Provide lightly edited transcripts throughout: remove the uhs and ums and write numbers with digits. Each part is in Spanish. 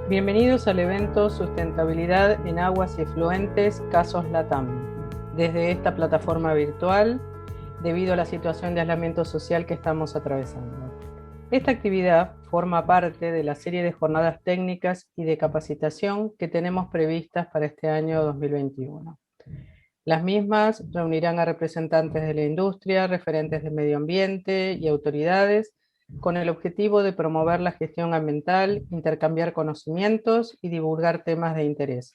Bienvenidos al evento Sustentabilidad en Aguas y Efluentes, Casos LATAM. Desde esta plataforma virtual, debido a la situación de aislamiento social que estamos atravesando. Esta actividad forma parte de la serie de jornadas técnicas y de capacitación que tenemos previstas para este año 2021. Las mismas reunirán a representantes de la industria, referentes de medio ambiente y autoridades, con el objetivo de promover la gestión ambiental, intercambiar conocimientos y divulgar temas de interés.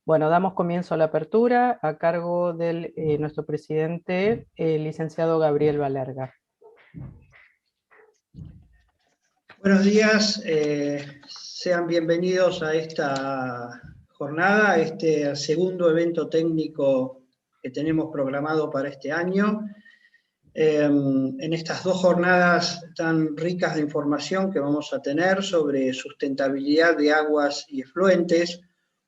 Bueno, damos comienzo a la apertura a cargo de nuestro presidente, el licenciado Gabriel Balerga. Buenos días, sean bienvenidos a esta jornada, a este segundo evento técnico que tenemos programado para este año. En estas dos jornadas tan ricas de información que vamos a tener sobre sustentabilidad de aguas y efluentes,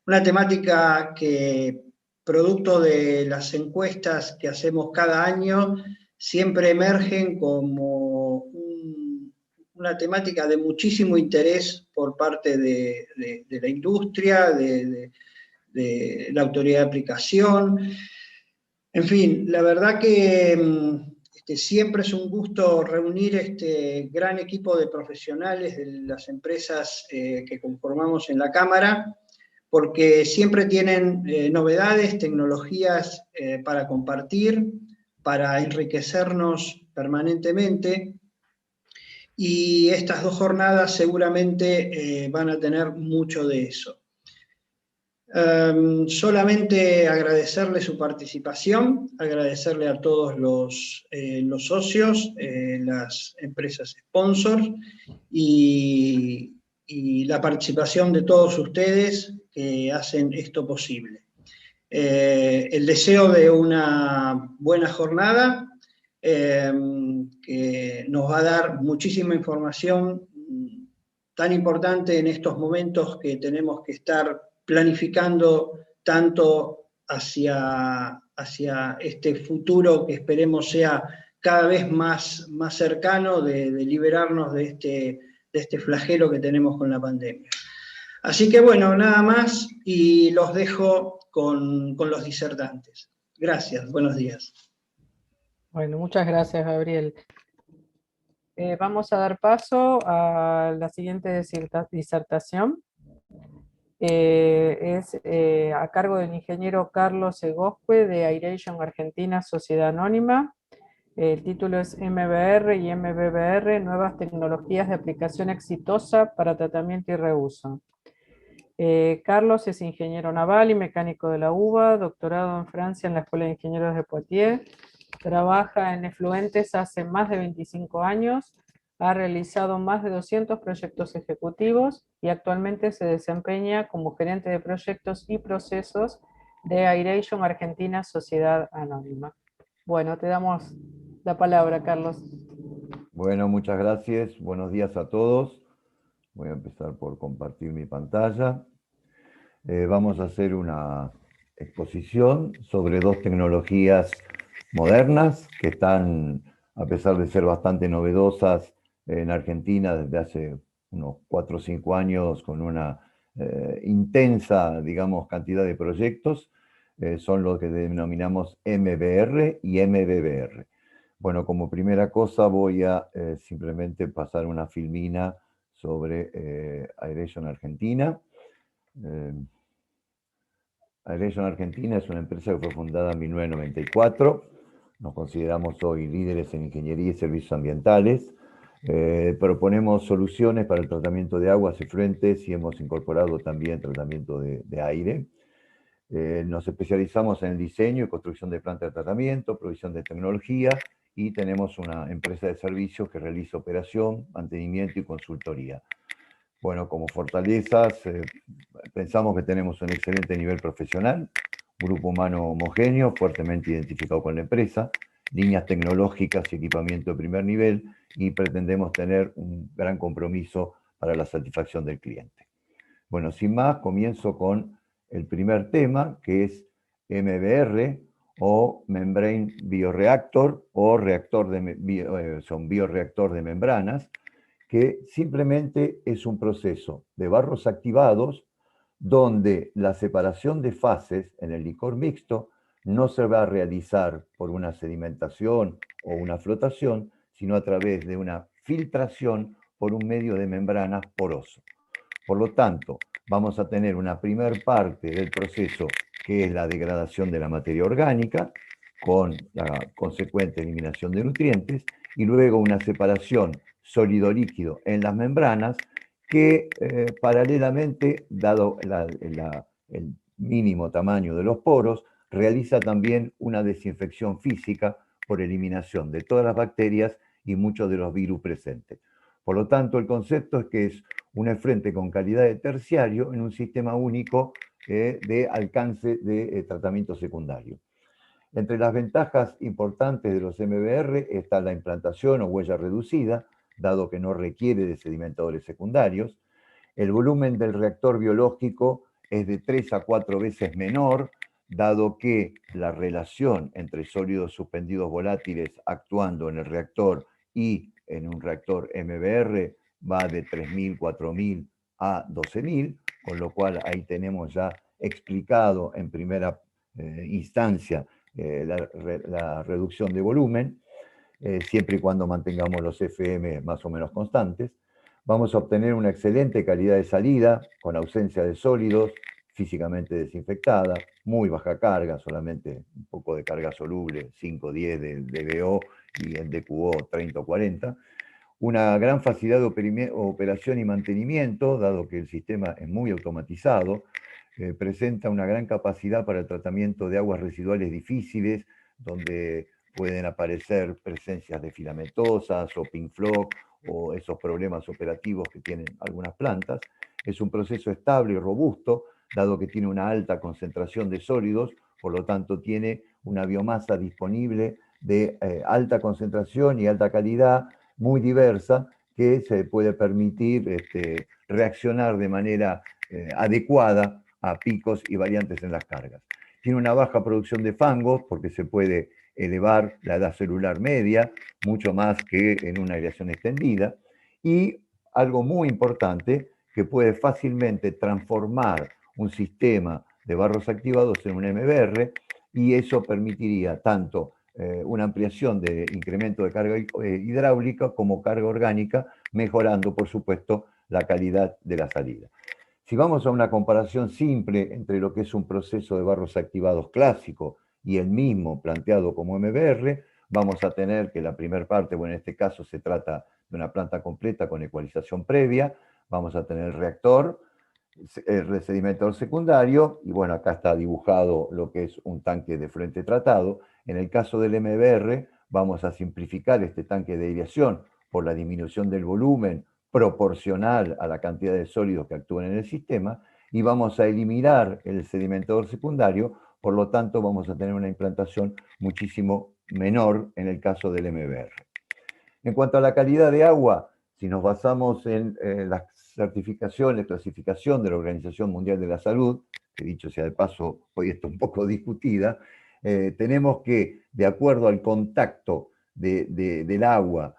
una temática que, producto de las encuestas que hacemos cada año, siempre emergen como una temática de muchísimo interés por parte de la industria, de la autoridad de aplicación. En fin, la verdad que siempre es un gusto reunir este gran equipo de profesionales de las empresas que conformamos en la Cámara, porque siempre tienen novedades, tecnologías para compartir, para enriquecernos permanentemente. Y estas dos jornadas seguramente van a tener mucho de eso. Solamente agradecerle su participación, agradecerle a todos los socios, las empresas sponsors y la participación de todos ustedes que hacen esto posible. El deseo de una buena jornada que nos va a dar muchísima información tan importante en estos momentos que tenemos que estar planificando tanto hacia este futuro que esperemos sea cada vez más cercano de liberarnos de este flagelo que tenemos con la pandemia. Así que bueno, nada más y los dejo con los disertantes. Gracias, buenos días. Bueno, muchas gracias, Gabriel. Vamos a dar paso a la siguiente disertación. Es a cargo del ingeniero Carlos Egoscue de Airation Argentina, Sociedad Anónima. El título es MBR y MBBR, Nuevas Tecnologías de Aplicación Exitosa para Tratamiento y Reuso. Carlos es ingeniero naval y mecánico de la UBA, doctorado en Francia en la Escuela de Ingenieros de Poitiers. Trabaja en efluentes hace más de 25 años, ha realizado más de 200 proyectos ejecutivos y actualmente se desempeña como gerente de proyectos y procesos de Airation Argentina, Sociedad Anónima. Bueno, te damos la palabra, Carlos. Bueno, muchas gracias. Buenos días a todos. Voy a empezar por compartir mi pantalla. Vamos a hacer una exposición sobre dos tecnologías modernas que están, a pesar de ser bastante novedosas, en Argentina desde hace unos 4 o 5 años con una intensa, digamos, cantidad de proyectos. Son lo que denominamos MBR y MBBR. Bueno, como primera cosa voy a simplemente pasar una filmina sobre Airation Argentina. Airation Argentina es una empresa que fue fundada en 1994. Nos consideramos hoy líderes en ingeniería y servicios ambientales. Proponemos soluciones para el tratamiento de aguas y efluentes y hemos incorporado también tratamiento de aire. Nos especializamos en el diseño y construcción de plantas de tratamiento, provisión de tecnología y tenemos una empresa de servicios que realiza operación, mantenimiento y consultoría. Bueno, como fortalezas, pensamos que tenemos un excelente nivel profesional, grupo humano homogéneo, fuertemente identificado con la empresa, líneas tecnológicas y equipamiento de primer nivel y pretendemos tener un gran compromiso para la satisfacción del cliente. Bueno, sin más, comienzo con el primer tema, que es MBR o Membrane Bioreactor o bioreactor de membranas, que simplemente es un proceso de barros activados donde la separación de fases en el licor mixto no se va a realizar por una sedimentación o una flotación, sino a través de una filtración por un medio de membranas poroso. Por lo tanto, vamos a tener una primer parte del proceso que es la degradación de la materia orgánica con la consecuente eliminación de nutrientes y luego una separación sólido-líquido en las membranas que paralelamente, dado el mínimo tamaño de los poros, realiza también una desinfección física por eliminación de todas las bacterias y muchos de los virus presentes. Por lo tanto, el concepto es que es un efluente con calidad de terciario en un sistema único de alcance de tratamiento secundario. Entre las ventajas importantes de los MBR está la implantación o huella reducida, dado que no requiere de sedimentadores secundarios. El volumen del reactor biológico es de 3 a 4 veces menor, dado que la relación entre sólidos suspendidos volátiles actuando en el reactor y en un reactor MBR va de 3.000, 4.000 a 12.000, con lo cual ahí tenemos ya explicado en primera instancia la reducción de volumen, siempre y cuando mantengamos los FM más o menos constantes. Vamos a obtener una excelente calidad de salida, con ausencia de sólidos, físicamente desinfectada, muy baja carga, solamente un poco de carga soluble, 5 o 10 de DBO y en DQO 30 o 40. Una gran facilidad de operación y mantenimiento, dado que el sistema es muy automatizado. Presenta una gran capacidad para el tratamiento de aguas residuales difíciles, donde pueden aparecer presencias de filamentosas o pink floc o esos problemas operativos que tienen algunas plantas. Es un proceso estable y robusto, dado que tiene una alta concentración de sólidos, por lo tanto tiene una biomasa disponible de alta concentración y alta calidad, muy diversa, que se puede permitir reaccionar de manera adecuada a picos y variantes en las cargas. Tiene una baja producción de fangos porque se puede elevar la edad celular media, mucho más que en una aireación extendida, y algo muy importante, que puede fácilmente transformar un sistema de barros activados en un MBR, y eso permitiría tanto una ampliación de incremento de carga hidráulica como carga orgánica, mejorando, por supuesto, la calidad de la salida. Si vamos a una comparación simple entre lo que es un proceso de barros activados clásico y el mismo planteado como MBR, vamos a tener que la primera parte, bueno, en este caso se trata de una planta completa con ecualización previa, vamos a tener el reactor, el sedimentador secundario, y bueno, acá está dibujado lo que es un tanque de efluente tratado. En el caso del MBR, vamos a simplificar este tanque de aireación por la disminución del volumen proporcional a la cantidad de sólidos que actúan en el sistema, y vamos a eliminar el sedimentador secundario, por lo tanto vamos a tener una implantación muchísimo menor en el caso del MBR. En cuanto a la calidad de agua, si nos basamos en las certificaciones, clasificación de la Organización Mundial de la Salud, que dicho sea de paso, hoy está un poco discutida, tenemos que, de acuerdo al contacto del agua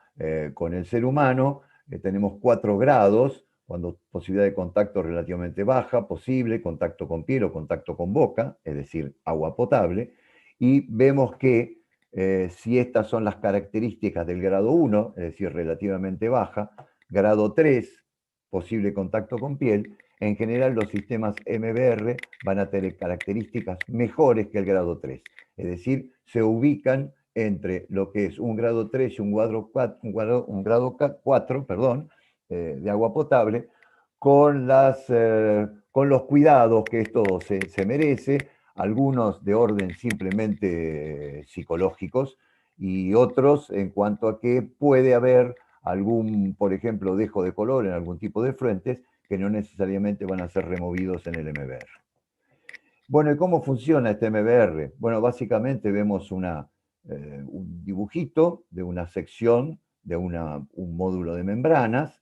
con el ser humano, tenemos 4 grados, cuando posibilidad de contacto relativamente baja, posible, contacto con piel o contacto con boca, es decir, agua potable, y vemos que si estas son las características del grado 1, es decir, relativamente baja, grado 3, posible contacto con piel, en general los sistemas MBR van a tener características mejores que el grado 3, es decir, se ubican entre lo que es un grado 3 y un grado 4, de agua potable, con los cuidados que esto se merece, algunos de orden simplemente psicológicos y otros en cuanto a que puede haber algún, por ejemplo, dejo de color en algún tipo de efluentes que no necesariamente van a ser removidos en el MBR. Bueno, ¿y cómo funciona este MBR? Bueno, básicamente vemos un dibujito de una sección de un módulo de membranas.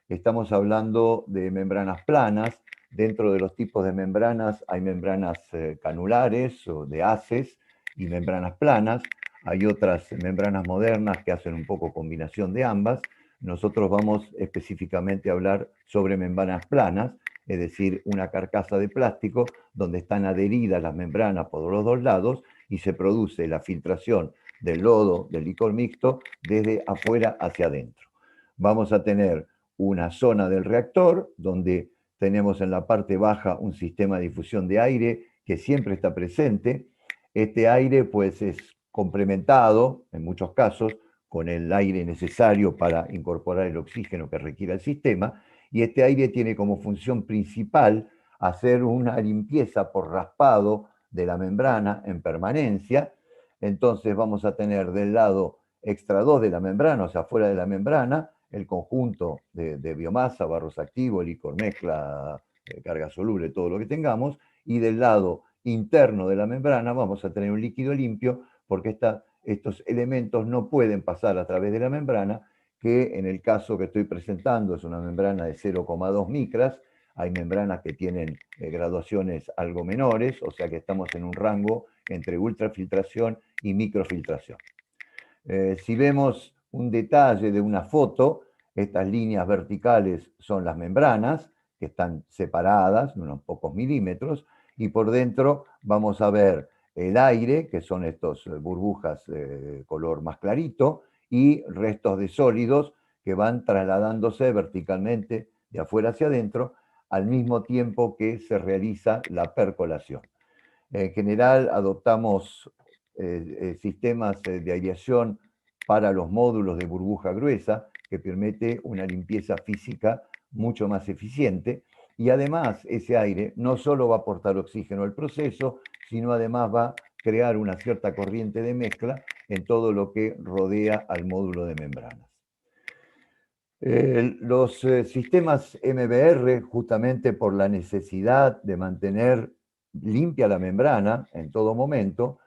Estamos hablando de membranas planas. Dentro de los tipos de membranas hay membranas canulares o de haces y membranas planas. Hay otras membranas modernas que hacen un poco combinación de ambas. nosotros vamos específicamente a hablar sobre membranas planas, es decir, una carcasa de plástico donde están adheridas las membranas por los dos lados y se produce la filtración del lodo, del licor mixto, desde afuera hacia adentro. Vamos a tener una zona del reactor donde tenemos en la parte baja un sistema de difusión de aire que siempre está presente. Este aire pues es complementado en muchos casos con el aire necesario para incorporar el oxígeno que requiere el sistema, y este aire tiene como función principal hacer una limpieza por raspado de la membrana en permanencia. Entonces vamos a tener del lado extra 2 de la membrana, o sea, fuera de la membrana, el conjunto de biomasa, barros activos, licor mezcla, carga soluble, todo lo que tengamos, y del lado interno de la membrana vamos a tener un líquido limpio, porque estos elementos no pueden pasar a través de la membrana, que en el caso que estoy presentando es una membrana de 0,2 micras. Hay membranas que tienen graduaciones algo menores, o sea que estamos en un rango entre ultrafiltración y microfiltración. Si vemos un detalle de una foto, estas líneas verticales son las membranas, que están separadas de unos pocos milímetros, y por dentro vamos a ver el aire, que son estas burbujas de color más clarito, y restos de sólidos que van trasladándose verticalmente de afuera hacia adentro, al mismo tiempo que se realiza la percolación. En general adoptamos sistemas de aireación para los módulos de burbuja gruesa, que permite una limpieza física mucho más eficiente, y además ese aire no solo va a aportar oxígeno al proceso, sino además va a crear una cierta corriente de mezcla en todo lo que rodea al módulo de membranas. Los sistemas MBR, justamente por la necesidad de mantener limpia la membrana en todo momento,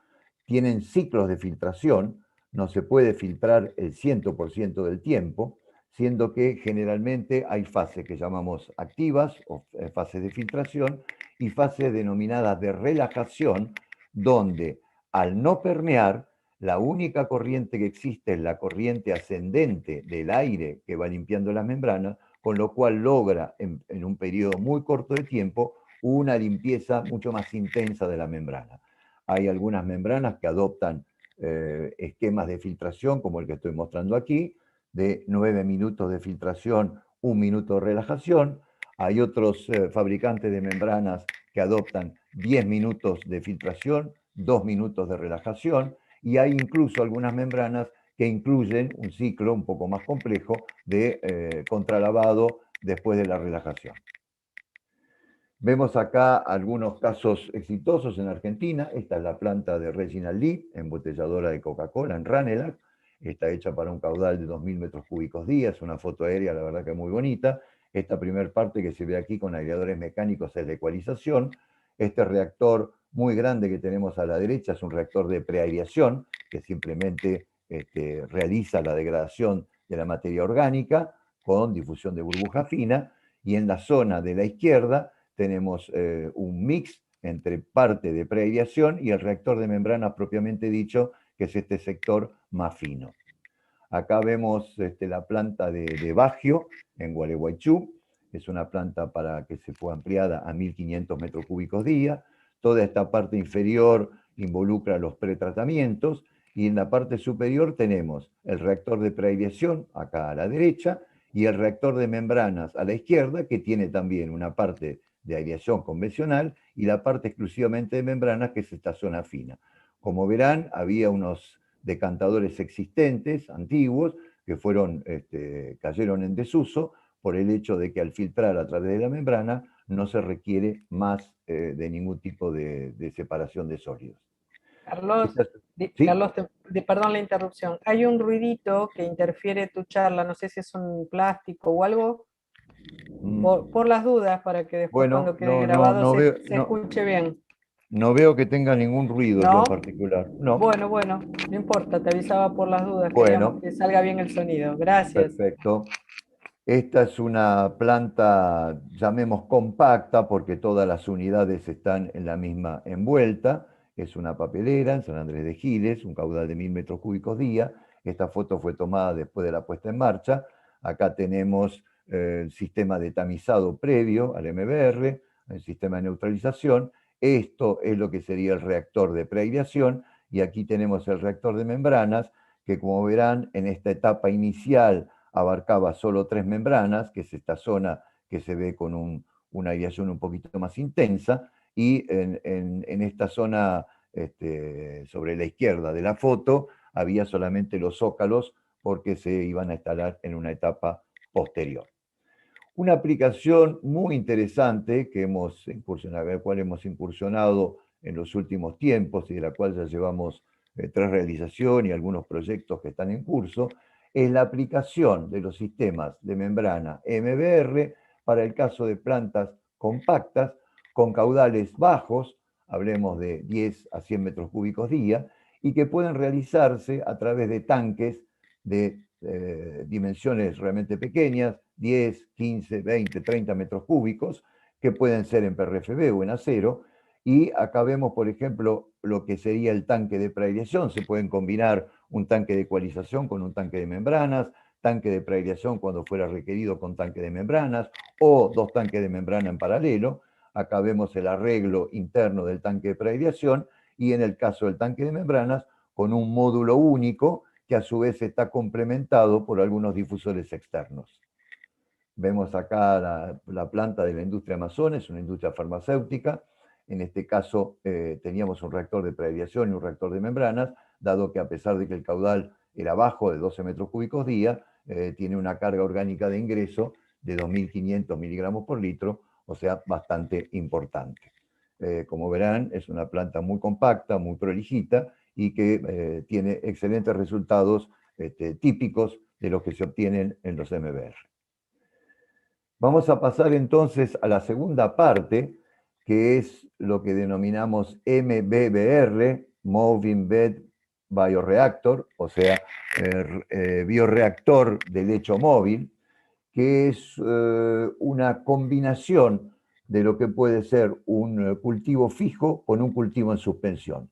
tienen ciclos de filtración. No se puede filtrar el 100% del tiempo, siendo que generalmente hay fases que llamamos activas o fases de filtración y fases denominadas de relajación, donde al no permear, la única corriente que existe es la corriente ascendente del aire que va limpiando las membranas, con lo cual logra en un periodo muy corto de tiempo una limpieza mucho más intensa de la membrana. Hay algunas membranas que adoptan esquemas de filtración, como el que estoy mostrando aquí, de 9 minutos de filtración, 1 minuto de relajación. Hay otros fabricantes de membranas que adoptan 10 minutos de filtración, 2 minutos de relajación, y hay incluso algunas membranas que incluyen un ciclo un poco más complejo de contralavado después de la relajación. Vemos acá algunos casos exitosos en Argentina. Esta es la planta de Reginald Lee, embotelladora de Coca-Cola en Ranelagh. Está hecha para un caudal de 2.000 metros cúbicos día. Es una foto aérea, la verdad que muy bonita. Esta primera parte que se ve aquí con aireadores mecánicos es la ecualización. Este reactor muy grande que tenemos a la derecha es un reactor de preaireación que simplemente realiza la degradación de la materia orgánica con difusión de burbuja fina. Y en la zona de la izquierda tenemos un mix entre parte de preaireación y el reactor de membrana propiamente dicho, que es este sector más fino. Acá vemos la planta de Baggio en Gualeguaychú. Es una planta para que se fue ampliada a 1.500 metros cúbicos día. Toda esta parte inferior involucra los pretratamientos, y en la parte superior tenemos el reactor de preaireación, acá a la derecha, y el reactor de membranas a la izquierda, que tiene también una parte de aireación convencional y la parte exclusivamente de membranas, que es esta zona fina. Como verán, había unos decantadores existentes, antiguos, que cayeron en desuso por el hecho de que al filtrar a través de la membrana no se requiere más de ningún tipo de separación de sólidos. Carlos, ¿Sí? Carlos perdón la interrupción. Hay un ruidito que interfiere tu charla, no sé si es un plástico o algo. Por las dudas, para que después cuando quede grabado se escuche bien. No veo que tenga ningún ruido ¿No? en particular. No. Bueno, no importa, te avisaba por las dudas, Bueno, queríamos que salga bien el sonido. Gracias. Perfecto. Esta es una planta, llamemos compacta, porque todas las unidades están en la misma envuelta. Es una papelera en San Andrés de Giles, un caudal de 1.000 metros cúbicos día. Esta foto fue tomada después de la puesta en marcha. Acá tenemos el sistema de tamizado previo al MBR, el sistema de neutralización. Esto es lo que sería el reactor de preaireación, y aquí tenemos el reactor de membranas, que como verán, en esta etapa inicial abarcaba solo 3 membranas, que es esta zona que se ve con una aireación un poquito más intensa, y en esta zona sobre la izquierda de la foto había solamente los zócalos, porque se iban a instalar en una etapa posterior. Una aplicación muy interesante que hemos incursionado, en la cual hemos incursionado en los últimos tiempos y de la cual ya llevamos 3 realizaciones y algunos proyectos que están en curso, es la aplicación de los sistemas de membrana MBR para el caso de plantas compactas con caudales bajos, hablemos de 10 a 100 metros cúbicos día, y que pueden realizarse a través de tanques de dimensiones realmente pequeñas, 10, 15, 20, 30 metros cúbicos, que pueden ser en PRFB o en acero. Y acá vemos, por ejemplo, lo que sería el tanque de preaireación. Se pueden combinar un tanque de ecualización con un tanque de membranas, tanque de preaireación cuando fuera requerido con tanque de membranas, o 2 tanques de membrana en paralelo. Acá vemos el arreglo interno del tanque de preaireación, y en el caso del tanque de membranas, con un módulo único que a su vez está complementado por algunos difusores externos. Vemos acá la planta de la industria Amazonas, una industria farmacéutica. En este caso teníamos un reactor de preaireación y un reactor de membranas, dado que a pesar de que el caudal era bajo de 12 metros cúbicos día, tiene una carga orgánica de ingreso de 2.500 miligramos por litro, o sea, bastante importante. Como verán, es una planta muy compacta, muy prolijita, y que tiene excelentes resultados típicos de los que se obtienen en los MBR. Vamos a pasar entonces a la segunda parte, que es lo que denominamos MBBR, Moving Bed Bioreactor, o sea, bioreactor de lecho móvil, que es una combinación de lo que puede ser un cultivo fijo con un cultivo en suspensión.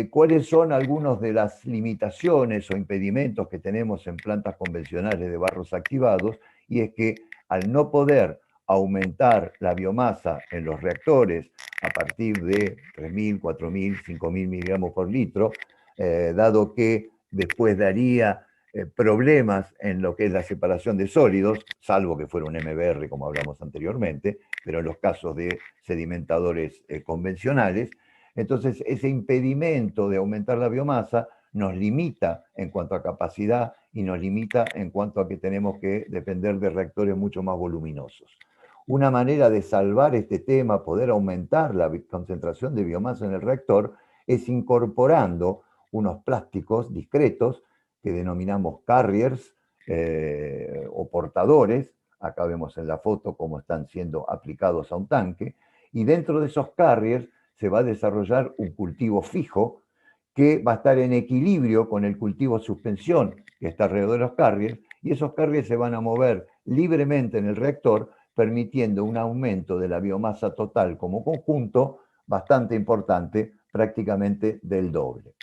¿Cuáles son algunas de las limitaciones o impedimentos que tenemos en plantas convencionales de barros activados? Y es que al no poder aumentar la biomasa en los reactores a partir de 3.000, 4.000, 5.000 miligramos por litro, dado que después daría problemas en lo que es la separación de sólidos, salvo que fuera un MBR como hablamos anteriormente, pero en los casos de sedimentadores convencionales, entonces ese impedimento de aumentar la biomasa nos limita en cuanto a capacidad y nos limita en cuanto a que tenemos que depender de reactores mucho más voluminosos. Una manera de salvar este tema, poder aumentar la concentración de biomasa en el reactor, es incorporando unos plásticos discretos que denominamos carriers o portadores. Acá vemos en la foto cómo están siendo aplicados a un tanque, y dentro de esos carriers se va a desarrollar un cultivo fijo que va a estar en equilibrio con el cultivo suspensión que está alrededor de los carriers, y esos carriers se van a mover libremente en el reactor, permitiendo un aumento de la biomasa total como conjunto bastante importante, prácticamente del doble.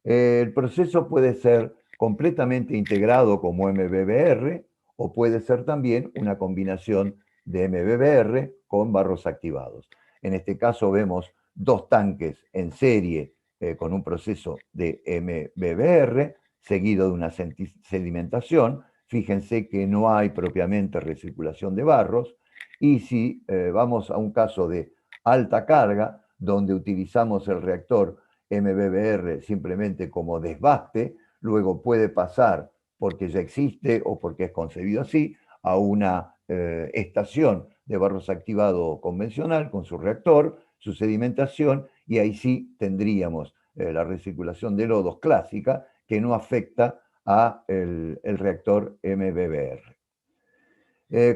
El proceso puede ser completamente integrado como MBBR, o puede ser también una combinación de MBBR con barros activados. En este caso vemos 2 tanques en serie con un proceso de MBBR, seguido de una sedimentación. Fíjense que no hay propiamente recirculación de barros, y si vamos a un caso de alta carga, donde utilizamos el reactor MBBR simplemente como desbaste, luego puede pasar, porque ya existe o porque es concebido así, a una estación de barros activado convencional con su reactor, su sedimentación, y ahí sí tendríamos la recirculación de lodos clásica que no afecta a el reactor MBBR.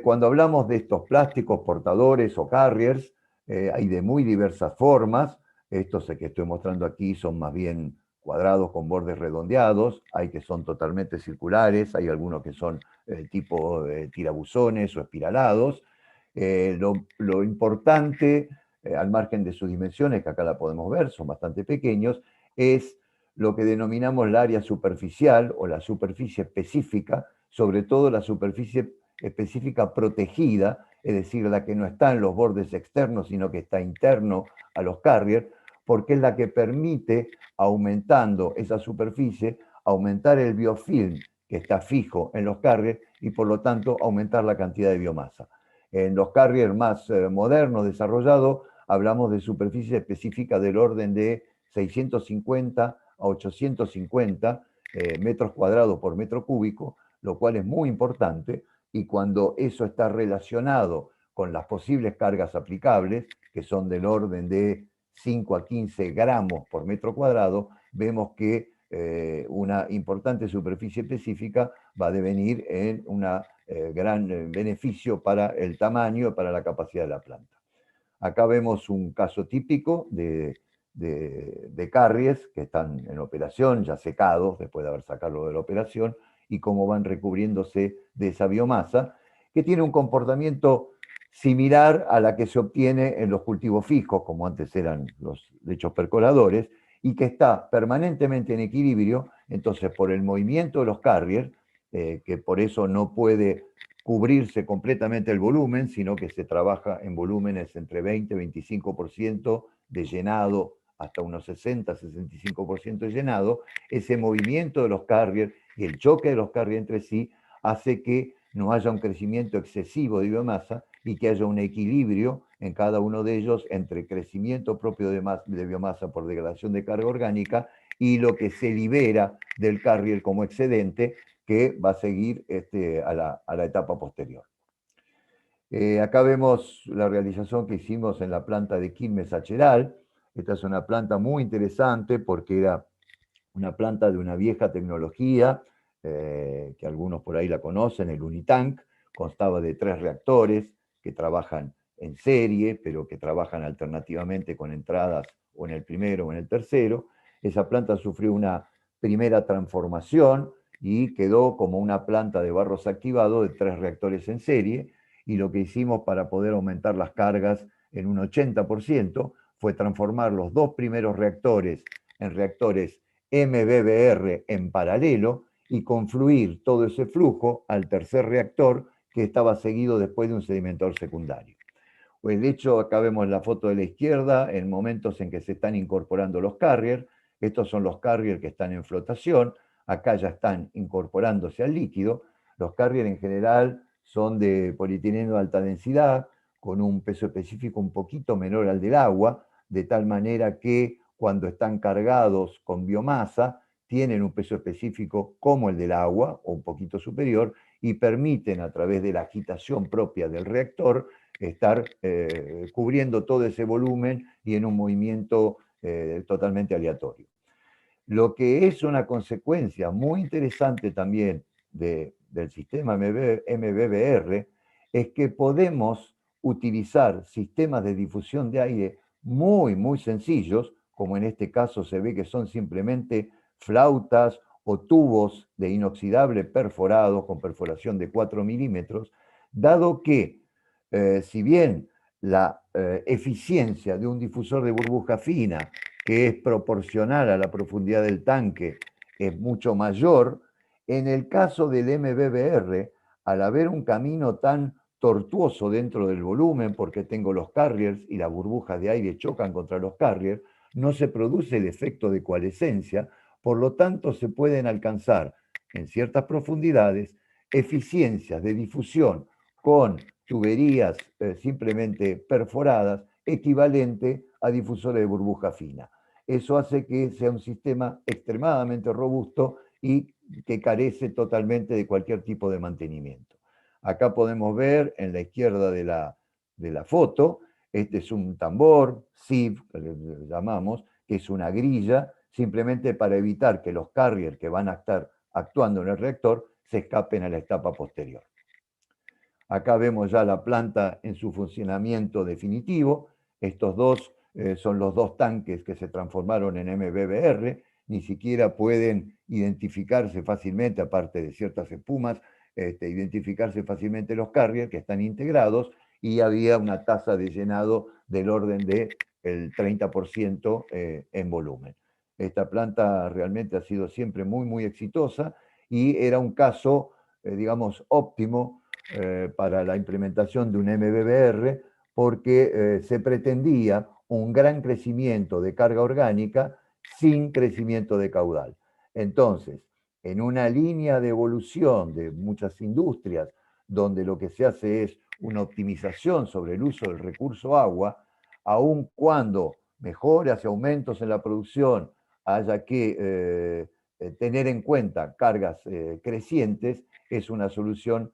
Cuando hablamos de estos plásticos portadores o carriers, hay de muy diversas formas. Estos que estoy mostrando aquí son más bien cuadrados con bordes redondeados, hay que son totalmente circulares, hay algunos que son tipo tirabuzones o espiralados. Lo importante, al margen de sus dimensiones, que acá la podemos ver, son bastante pequeños, es lo que denominamos la área superficial o la superficie específica sobre todo la superficie específica protegida, es decir, la que no está en los bordes externos, sino que está interno a los carriers, porque es la que permite, aumentando esa superficie, aumentar el biofilm que está fijo en los carriers y por lo tanto aumentar la cantidad de biomasa. En los carriers más modernos, desarrollados, hablamos de superficie específica del orden de 650 a 850 metros cuadrados por metro cúbico, lo cual es muy importante, y cuando eso está relacionado con las posibles cargas aplicables, que son del orden de 5 a 15 gramos por metro cuadrado, vemos que una importante superficie específica va a devenir en un gran beneficio para el tamaño y para la capacidad de la planta. Acá vemos un caso típico de carries que están en operación, ya secados, después de haber sacado de la operación, y cómo van recubriéndose de esa biomasa, que tiene un comportamiento similar a la que se obtiene en los cultivos fijos, como antes eran los lechos percoladores, y que está permanentemente en equilibrio. Entonces, por el movimiento de los carriers, que por eso no puede cubrirse completamente el volumen, sino que se trabaja en volúmenes entre 20 y 25% de llenado hasta unos 60-65% de llenado, ese movimiento de los carriers y el choque de los carriers entre sí hace que no haya un crecimiento excesivo de biomasa y que haya un equilibrio en cada uno de ellos entre crecimiento propio de biomasa por degradación de carga orgánica y lo que se libera del carrier como excedente, que va a seguir a la etapa posterior. Acá vemos la realización que hicimos en la planta de Quilmes Acheral. Esta es una planta muy interesante porque era una planta de una vieja tecnología, que algunos por ahí la conocen, el Unitank. Constaba de 3 reactores que trabajan en serie, pero que trabajan alternativamente con entradas o en el primero o en el tercero. Esa planta sufrió una primera transformación y quedó como una planta de barros activado de 3 reactores en serie, y lo que hicimos para poder aumentar las cargas en un 80% fue transformar los 2 primeros reactores en reactores MBBR en paralelo y confluir todo ese flujo al tercer reactor, que estaba seguido después de un sedimentador secundario. Pues de hecho, acá vemos la foto de la izquierda, en momentos en que se están incorporando los carriers. Estos son los carriers que están en flotación, acá ya están incorporándose al líquido. Los carriers en general son de polietileno de alta densidad, con un peso específico un poquito menor al del agua, de tal manera que cuando están cargados con biomasa, tienen un peso específico como el del agua, o un poquito superior, y permiten, a través de la agitación propia del reactor, estar cubriendo todo ese volumen y en un movimiento totalmente aleatorio. Lo que es una consecuencia muy interesante también del sistema MBBR es que podemos utilizar sistemas de difusión de aire muy, muy sencillos, como en este caso se ve que son simplemente flautas o tubos de inoxidable perforados con perforación de 4 milímetros, dado que si bien la eficiencia de un difusor de burbuja fina, que es proporcional a la profundidad del tanque, es mucho mayor, en el caso del MBBR, al haber un camino tan tortuoso dentro del volumen, porque tengo los carriers y las burbujas de aire chocan contra los carriers, no se produce el efecto de coalescencia, por lo tanto se pueden alcanzar en ciertas profundidades eficiencias de difusión con tuberías simplemente perforadas equivalente a difusores de burbuja fina. Eso hace que sea un sistema extremadamente robusto y que carece totalmente de cualquier tipo de mantenimiento. Acá podemos ver en la izquierda de la foto, este es un tambor, sieve, que le llamamos, que es una grilla, simplemente para evitar que los carriers que van a estar actuando en el reactor se escapen a la etapa posterior. Acá vemos ya la planta en su funcionamiento definitivo. Estos dos son los 2 tanques que se transformaron en MBBR. Ni siquiera pueden identificarse fácilmente, aparte de ciertas espumas, identificarse fácilmente los carriers que están integrados, y había una tasa de llenado del orden del 30% en volumen. Esta planta realmente ha sido siempre muy, muy exitosa y era un caso digamos, óptimo para la implementación de un MBBR, porque se pretendía un gran crecimiento de carga orgánica sin crecimiento de caudal. Entonces, en una línea de evolución de muchas industrias, donde lo que se hace es una optimización sobre el uso del recurso agua, aun cuando mejoras y aumentos en la producción haya que tener en cuenta cargas crecientes, es una solución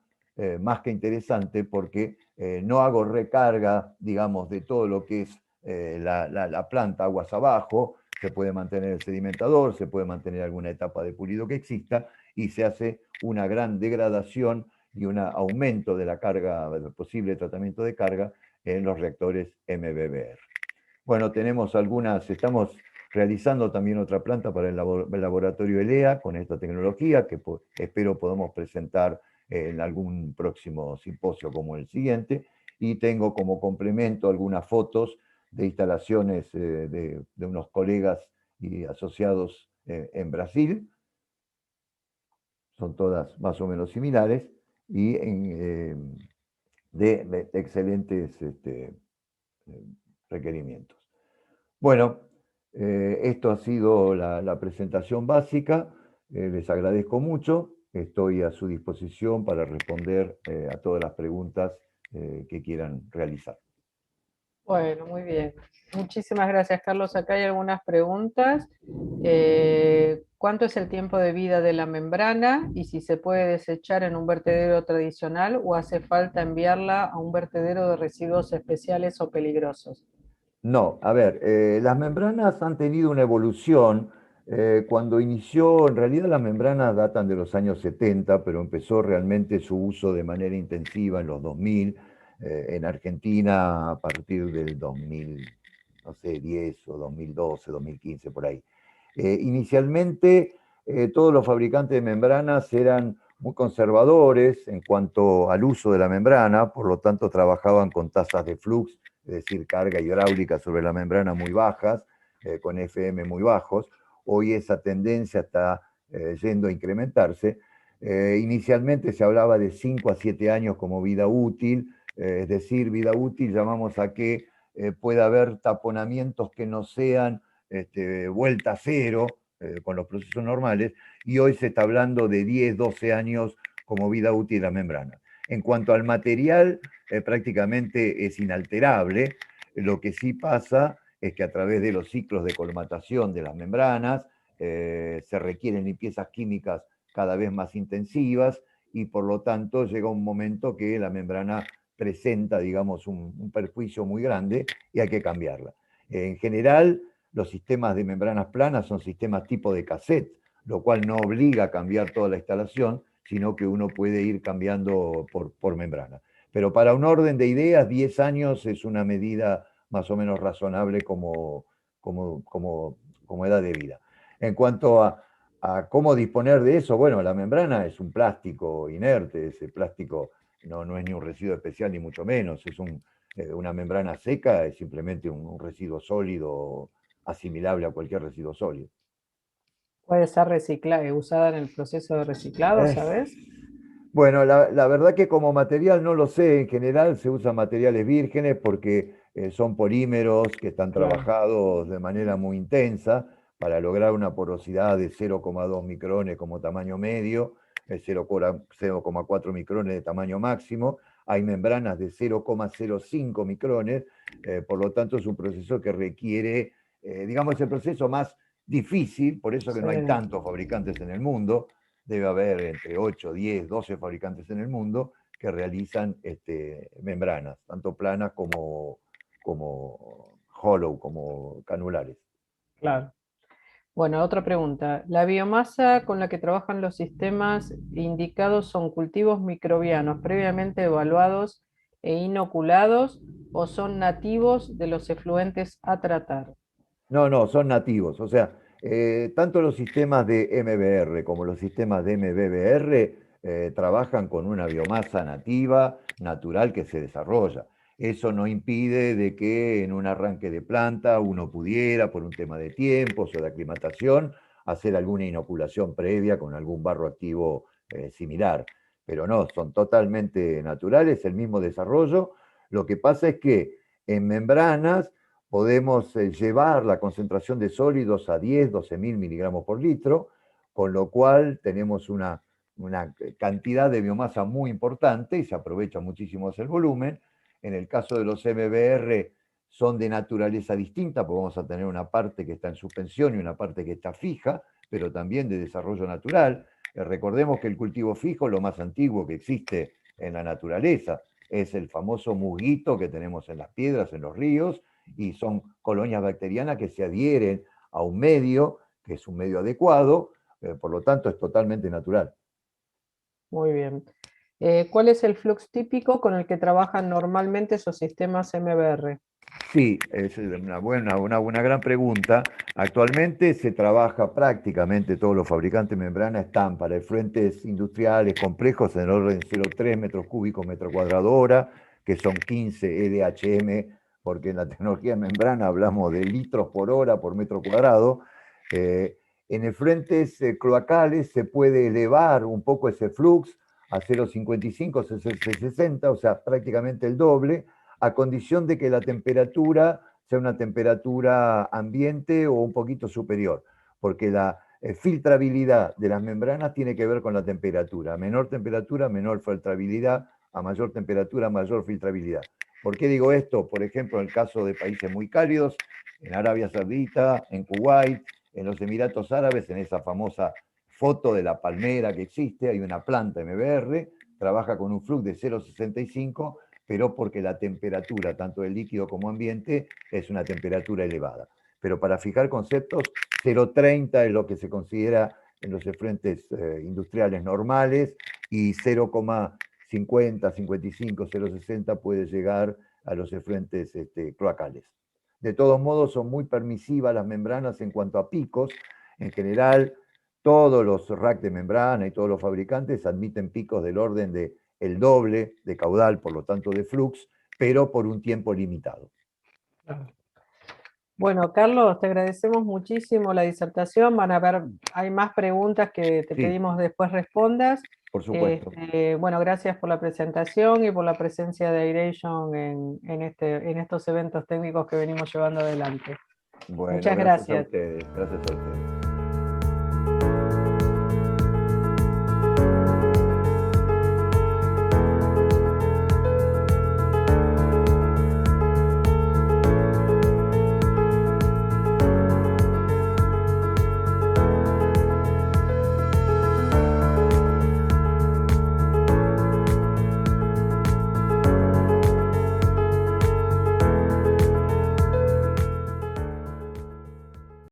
más que interesante, porque no hago recarga, digamos, de todo lo que es la planta aguas abajo. Se puede mantener el sedimentador, se puede mantener alguna etapa de pulido que exista, y se hace una gran degradación y un aumento de la carga, del posible tratamiento de carga en los reactores MBBR. Bueno, estamos realizando también otra planta para el laboratorio ELEA con esta tecnología, que espero podamos presentar en algún próximo simposio como el siguiente, y tengo como complemento algunas fotos de instalaciones de unos colegas y asociados en Brasil. Son todas más o menos similares y de excelentes requerimientos. Bueno, esto ha sido la presentación básica. Les agradezco mucho. Estoy a su disposición para responder a todas las preguntas que quieran realizar. Bueno, muy bien. Muchísimas gracias, Carlos. Acá hay algunas preguntas. ¿Cuánto es el tiempo de vida de la membrana y si se puede desechar en un vertedero tradicional o hace falta enviarla a un vertedero de residuos especiales o peligrosos? No, a ver, las membranas han tenido una evolución. Cuando inició, en realidad las membranas datan de los años 70, pero empezó realmente su uso de manera intensiva en los 2000, en Argentina a partir del 2000, no sé, 10 o 2012, 2015, por ahí. Inicialmente, todos los fabricantes de membranas eran muy conservadores en cuanto al uso de la membrana, por lo tanto trabajaban con tasas de flux, es decir, carga hidráulica sobre la membrana muy bajas, con FM muy bajos. Hoy esa tendencia está yendo a incrementarse. Inicialmente se hablaba de 5 a 7 años como vida útil, es decir, vida útil llamamos a que pueda haber taponamientos que no sean vuelta a cero con los procesos normales, y hoy se está hablando de 10, 12 años como vida útil de la membrana. En cuanto al material, prácticamente es inalterable. Lo que sí pasa es que a través de los ciclos de colmatación de las membranas se requieren limpiezas químicas cada vez más intensivas, y por lo tanto llega un momento que la membrana presenta, digamos, un perjuicio muy grande y hay que cambiarla. En general, los sistemas de membranas planas son sistemas tipo de cassette, lo cual no obliga a cambiar toda la instalación, sino que uno puede ir cambiando por membrana. Pero para un orden de ideas, 10 años es una medida más o menos razonable como edad de vida. En cuanto a cómo disponer de eso, bueno, la membrana es un plástico inerte. Ese plástico no es ni un residuo especial ni mucho menos, es una membrana seca, es simplemente un residuo sólido asimilable a cualquier residuo sólido. ¿Puede ser reciclada, usada en el proceso de reciclado, sabes? Bueno, la verdad que como material no lo sé. En general se usan materiales vírgenes porque son polímeros que están Claro. trabajados de manera muy intensa para lograr una porosidad de 0,2 micrones como tamaño medio, 0,4 micrones de tamaño máximo. Hay membranas de 0,05 micrones, por lo tanto es un proceso que requiere, digamos, el proceso más difícil, por eso que no hay Sí. tantos fabricantes en el mundo. Debe haber entre 8, 10, 12 fabricantes en el mundo que realizan membranas, tanto planas como hollow, como canulares. Claro. Bueno, otra pregunta. ¿La biomasa con la que trabajan los sistemas indicados son cultivos microbianos previamente evaluados e inoculados o son nativos de los efluentes a tratar? No, son nativos. O sea, tanto los sistemas de MBR como los sistemas de MBBR trabajan con una biomasa nativa, natural, que se desarrolla. Eso no impide de que en un arranque de planta uno pudiera, por un tema de tiempos o de aclimatación, hacer alguna inoculación previa con algún barro activo similar. pero no, son totalmente naturales, el mismo desarrollo. Lo que pasa es que en membranas podemos llevar la concentración de sólidos a 10, 12.000 miligramos por litro, con lo cual tenemos una cantidad de biomasa muy importante y se aprovecha muchísimo el volumen. En el caso de los MBR son de naturaleza distinta, porque vamos a tener una parte que está en suspensión y una parte que está fija, pero también de desarrollo natural. Recordemos que el cultivo fijo, lo más antiguo que existe en la naturaleza, es el famoso musguito que tenemos en las piedras, en los ríos, y son colonias bacterianas que se adhieren a un medio, que es un medio adecuado, por lo tanto es totalmente natural. Muy bien. ¿Cuál es el flux típico con el que trabajan normalmente esos sistemas MBR? Sí, es una gran pregunta. Actualmente se trabaja prácticamente, todos los fabricantes de membrana están para efluentes industriales complejos en el orden de 0,3 metros cúbicos metro cuadrado hora, que son 15 EDHM, porque en la tecnología de membrana hablamos de litros por hora por metro cuadrado. En efluentes cloacales se puede elevar un poco ese flux a 0,55, 0,60, o sea, prácticamente el doble, a condición de que la temperatura sea una temperatura ambiente o un poquito superior, porque la filtrabilidad de las membranas tiene que ver con la temperatura. A menor temperatura, menor filtrabilidad; a mayor temperatura, mayor filtrabilidad. ¿Por qué digo esto? Por ejemplo, en el caso de países muy cálidos, en Arabia Saudita, en Kuwait, en los Emiratos Árabes, en esa famosa foto de la palmera que existe, hay una planta MBR, trabaja con un flux de 0,65, pero porque la temperatura, tanto del líquido como ambiente, es una temperatura elevada. Pero para fijar conceptos, 0,30 es lo que se considera en los efluentes industriales normales, y 0,50, 55, 0,60 puede llegar a los efluentes cloacales. De todos modos, son muy permisivas las membranas en cuanto a picos. En general, todos los racks de membrana y todos los fabricantes admiten picos del orden de el doble de caudal, por lo tanto de flux, pero por un tiempo limitado. Bueno, Carlos, te agradecemos muchísimo la disertación. Hay más preguntas que te Sí, pedimos después respondas. por supuesto. Bueno, gracias por la presentación y por la presencia de Airation en estos eventos técnicos que venimos llevando adelante. Bueno, Muchas gracias a gracias. ustedes. Gracias a ustedes.